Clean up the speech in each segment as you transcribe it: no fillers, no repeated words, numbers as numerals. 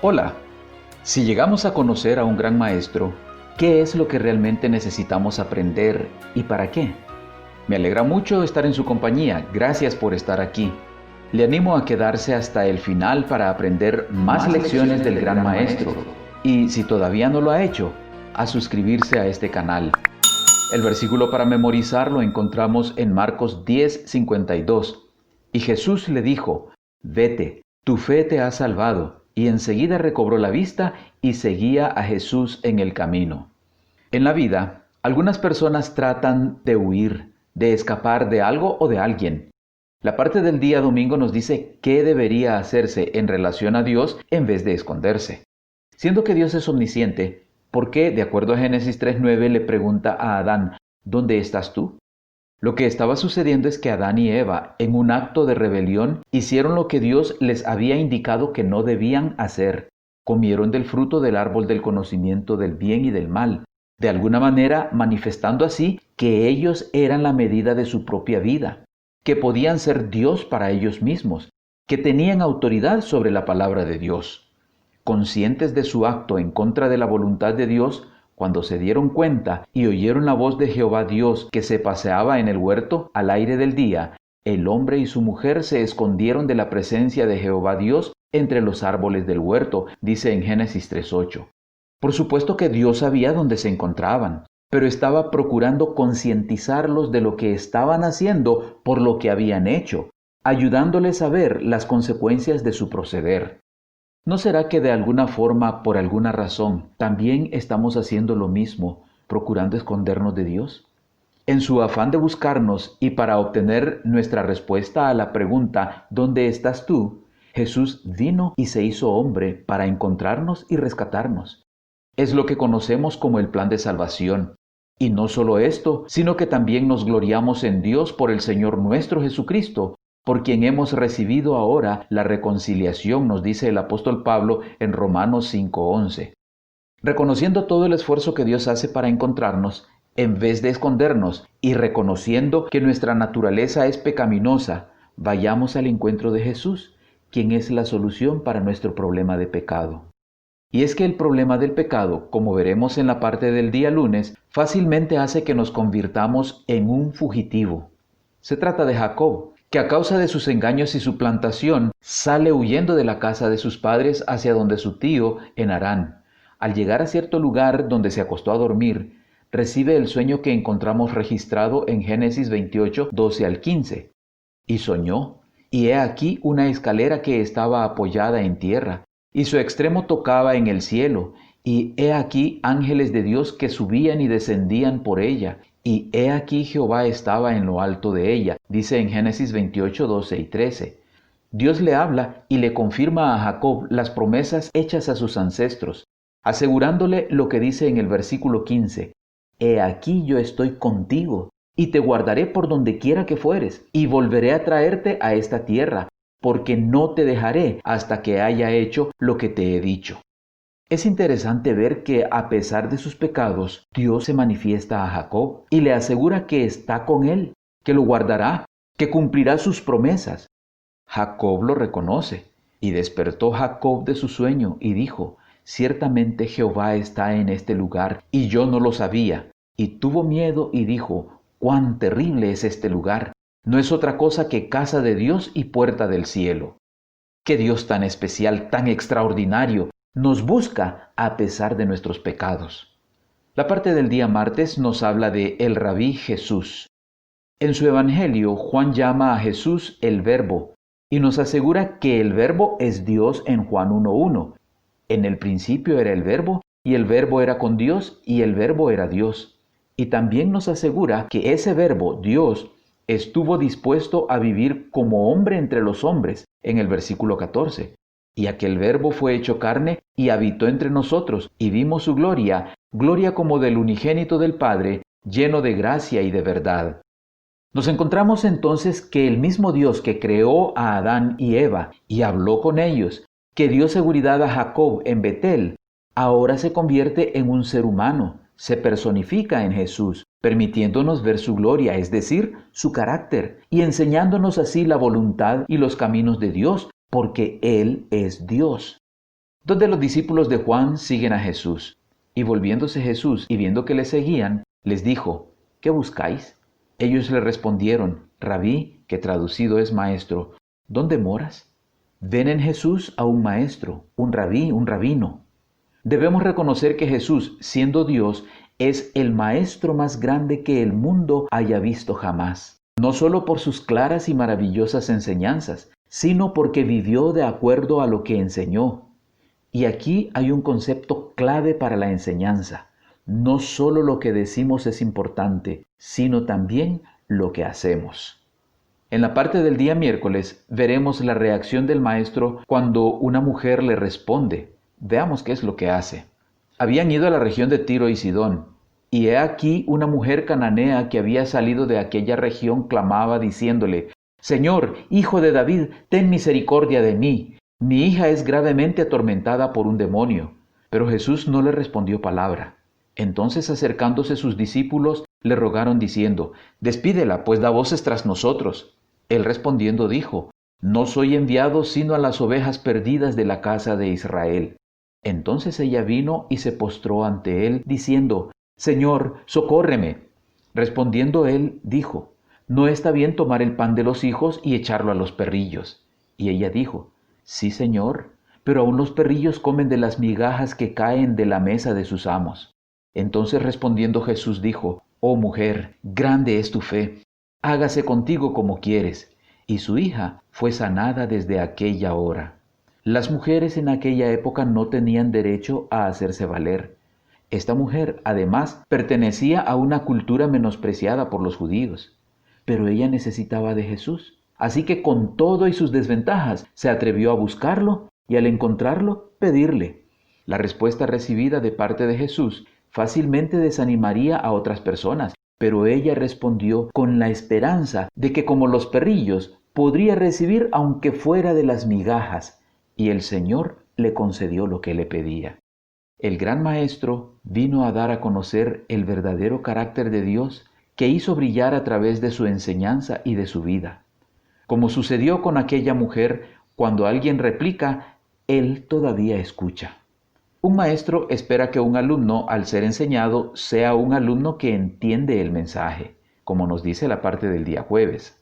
Hola, si llegamos a conocer a un gran maestro, ¿qué es lo que realmente necesitamos aprender y para qué? Me alegra mucho estar en su compañía, gracias por estar aquí. Le animo a quedarse hasta el final para aprender más lecciones del gran maestro y, si todavía no lo ha hecho, a suscribirse a este canal. El versículo para memorizar lo encontramos en Marcos 10:52. Y Jesús le dijo: Vete, tu fe te ha salvado. Y enseguida recobró la vista y seguía a Jesús en el camino. En la vida, algunas personas tratan de huir, de escapar de algo o de alguien. La parte del día domingo nos dice qué debería hacerse en relación a Dios en vez de esconderse. Siendo que Dios es omnisciente, ¿por qué, de acuerdo a Génesis 3:9, le pregunta a Adán: ¿Dónde estás tú? Lo que estaba sucediendo es que Adán y Eva, en un acto de rebelión, hicieron lo que Dios les había indicado que no debían hacer. Comieron del fruto del árbol del conocimiento del bien y del mal, de alguna manera manifestando así que ellos eran la medida de su propia vida, que podían ser Dios para ellos mismos, que tenían autoridad sobre la palabra de Dios. Conscientes de su acto en contra de la voluntad de Dios, cuando se dieron cuenta y oyeron la voz de Jehová Dios que se paseaba en el huerto al aire del día, el hombre y su mujer se escondieron de la presencia de Jehová Dios entre los árboles del huerto, dice en Génesis 3:8. Por supuesto que Dios sabía dónde se encontraban, pero estaba procurando concientizarlos de lo que estaban haciendo por lo que habían hecho, ayudándoles a ver las consecuencias de su proceder. ¿No será que de alguna forma, por alguna razón, también estamos haciendo lo mismo, procurando escondernos de Dios? En su afán de buscarnos y para obtener nuestra respuesta a la pregunta ¿dónde estás tú?, Jesús vino y se hizo hombre para encontrarnos y rescatarnos. Es lo que conocemos como el plan de salvación. Y no solo esto, sino que también nos gloriamos en Dios por el Señor nuestro Jesucristo, por quien hemos recibido ahora la reconciliación, nos dice el apóstol Pablo en Romanos 5:11. Reconociendo todo el esfuerzo que Dios hace para encontrarnos, en vez de escondernos, y reconociendo que nuestra naturaleza es pecaminosa, vayamos al encuentro de Jesús, quien es la solución para nuestro problema de pecado. Y es que el problema del pecado, como veremos en la parte del día lunes, fácilmente hace que nos convirtamos en un fugitivo. Se trata de Jacob, que a causa de sus engaños y suplantación, sale huyendo de la casa de sus padres hacia donde su tío, en Harán. Al llegar a cierto lugar donde se acostó a dormir, recibe el sueño que encontramos registrado en Génesis 28:12-15. Y soñó, y he aquí una escalera que estaba apoyada en tierra, y su extremo tocaba en el cielo, y he aquí ángeles de Dios que subían y descendían por ella, y he aquí Jehová estaba en lo alto de ella, dice en Génesis 28:12-13. Dios le habla y le confirma a Jacob las promesas hechas a sus ancestros, asegurándole lo que dice en el versículo 15: He aquí yo estoy contigo, y te guardaré por donde quiera que fueres, y volveré a traerte a esta tierra, porque no te dejaré hasta que haya hecho lo que te he dicho. Es interesante ver que a pesar de sus pecados, Dios se manifiesta a Jacob y le asegura que está con él, que lo guardará, que cumplirá sus promesas. Jacob lo reconoce, y despertó Jacob de su sueño y dijo: Ciertamente Jehová está en este lugar, y yo no lo sabía. Y tuvo miedo y dijo: Cuán terrible es este lugar. No es otra cosa que casa de Dios y puerta del cielo. Qué Dios tan especial, tan extraordinario, nos busca a pesar de nuestros pecados. La parte del día martes nos habla de el Rabí Jesús. En su evangelio, Juan llama a Jesús el Verbo y nos asegura que el Verbo es Dios en Juan 1:1. En el principio era el Verbo, y el Verbo era con Dios, y el Verbo era Dios. Y también nos asegura que ese Verbo, Dios, estuvo dispuesto a vivir como hombre entre los hombres, en el versículo 14. Y aquel Verbo fue hecho carne y habitó entre nosotros, y vimos su gloria, gloria como del unigénito del Padre, lleno de gracia y de verdad. Nos encontramos entonces que el mismo Dios que creó a Adán y Eva y habló con ellos, que dio seguridad a Jacob en Betel, ahora se convierte en un ser humano, se personifica en Jesús, permitiéndonos ver su gloria, es decir, su carácter, y enseñándonos así la voluntad y los caminos de Dios, porque Él es Dios. Dos de los discípulos de Juan siguen a Jesús, y volviéndose Jesús y viendo que le seguían, les dijo, ¿qué buscáis? Ellos le respondieron, Rabí, que traducido es maestro, ¿dónde moras? Ven en Jesús a un maestro, un rabí, un rabino. Debemos reconocer que Jesús, siendo Dios, es el maestro más grande que el mundo haya visto jamás. No solo por sus claras y maravillosas enseñanzas, sino porque vivió de acuerdo a lo que enseñó. Y aquí hay un concepto clave para la enseñanza. No solo lo que decimos es importante, sino también lo que hacemos. En la parte del día miércoles veremos la reacción del maestro cuando una mujer le responde. Veamos qué es lo que hace. Habían ido a la región de Tiro y Sidón, y he aquí una mujer cananea que había salido de aquella región clamaba diciéndole, Señor, hijo de David, ten misericordia de mí. Mi hija es gravemente atormentada por un demonio. Pero Jesús no le respondió palabra. Entonces acercándose sus discípulos, le rogaron diciendo, Despídela, pues da voces tras nosotros. Él respondiendo dijo, No soy enviado sino a las ovejas perdidas de la casa de Israel. Entonces ella vino y se postró ante él, diciendo, Señor, socórreme. Respondiendo él, dijo, No está bien tomar el pan de los hijos y echarlo a los perrillos. Y ella dijo, Sí, Señor, pero aún los perrillos comen de las migajas que caen de la mesa de sus amos. Entonces respondiendo Jesús dijo, Oh mujer, grande es tu fe, hágase contigo como quieres. Y su hija fue sanada desde aquella hora. Las mujeres en aquella época no tenían derecho a hacerse valer. Esta mujer, además, pertenecía a una cultura menospreciada por los judíos. Pero ella necesitaba de Jesús. Así que con todo y sus desventajas, se atrevió a buscarlo y al encontrarlo, pedirle. La respuesta recibida de parte de Jesús fácilmente desanimaría a otras personas, pero ella respondió con la esperanza de que como los perrillos podría recibir aunque fuera de las migajas, y el Señor le concedió lo que le pedía. El gran maestro vino a dar a conocer el verdadero carácter de Dios que hizo brillar a través de su enseñanza y de su vida. Como sucedió con aquella mujer, cuando alguien replica, él todavía escucha. Un maestro espera que un alumno, al ser enseñado, sea un alumno que entiende el mensaje, como nos dice la parte del día jueves.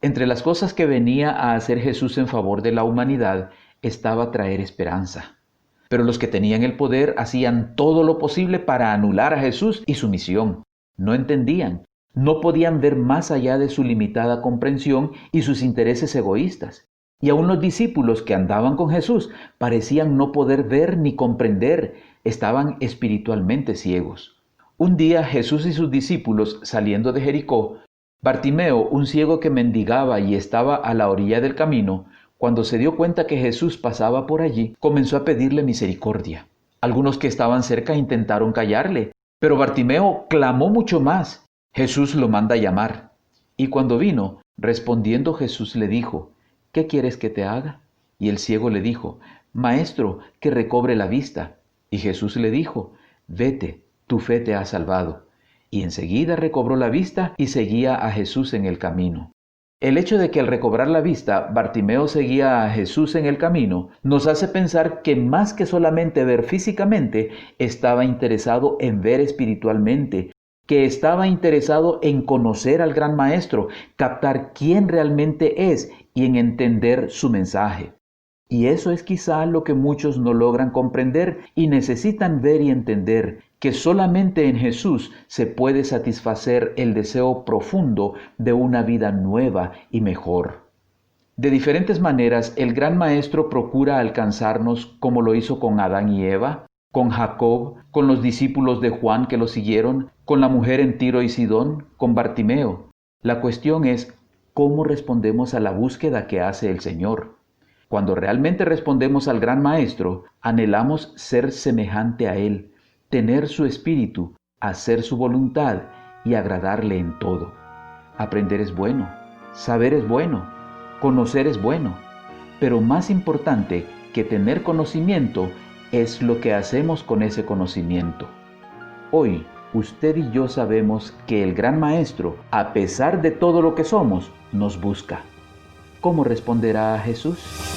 Entre las cosas que venía a hacer Jesús en favor de la humanidad estaba traer esperanza. Pero los que tenían el poder hacían todo lo posible para anular a Jesús y su misión. No entendían, no podían ver más allá de su limitada comprensión y sus intereses egoístas. Y aún los discípulos que andaban con Jesús parecían no poder ver ni comprender, estaban espiritualmente ciegos. Un día Jesús y sus discípulos, saliendo de Jericó, Bartimeo, un ciego que mendigaba y estaba a la orilla del camino, cuando se dio cuenta que Jesús pasaba por allí, comenzó a pedirle misericordia. Algunos que estaban cerca intentaron callarle, pero Bartimeo clamó mucho más. Jesús lo manda a llamar. Y cuando vino, respondiendo Jesús le dijo, ¿qué quieres que te haga? Y el ciego le dijo, Maestro, que recobre la vista. Y Jesús le dijo, Vete, tu fe te ha salvado. Y enseguida recobró la vista y seguía a Jesús en el camino. El hecho de que al recobrar la vista, Bartimeo seguía a Jesús en el camino, nos hace pensar que más que solamente ver físicamente, estaba interesado en ver espiritualmente, que estaba interesado en conocer al gran maestro, captar quién realmente es y en entender su mensaje. Y eso es quizá lo que muchos no logran comprender y necesitan ver y entender, que solamente en Jesús se puede satisfacer el deseo profundo de una vida nueva y mejor. De diferentes maneras, el gran maestro procura alcanzarnos como lo hizo con Adán y Eva, con Jacob, con los discípulos de Juan que lo siguieron, con la mujer en Tiro y Sidón, con Bartimeo. La cuestión es, ¿cómo respondemos a la búsqueda que hace el Señor? Cuando realmente respondemos al gran maestro, anhelamos ser semejante a Él, tener su espíritu, hacer su voluntad y agradarle en todo. Aprender es bueno, saber es bueno, conocer es bueno, pero más importante que tener conocimiento es lo que hacemos con ese conocimiento. Hoy, usted y yo sabemos que el gran maestro, a pesar de todo lo que somos, nos busca. ¿Cómo responderá a Jesús?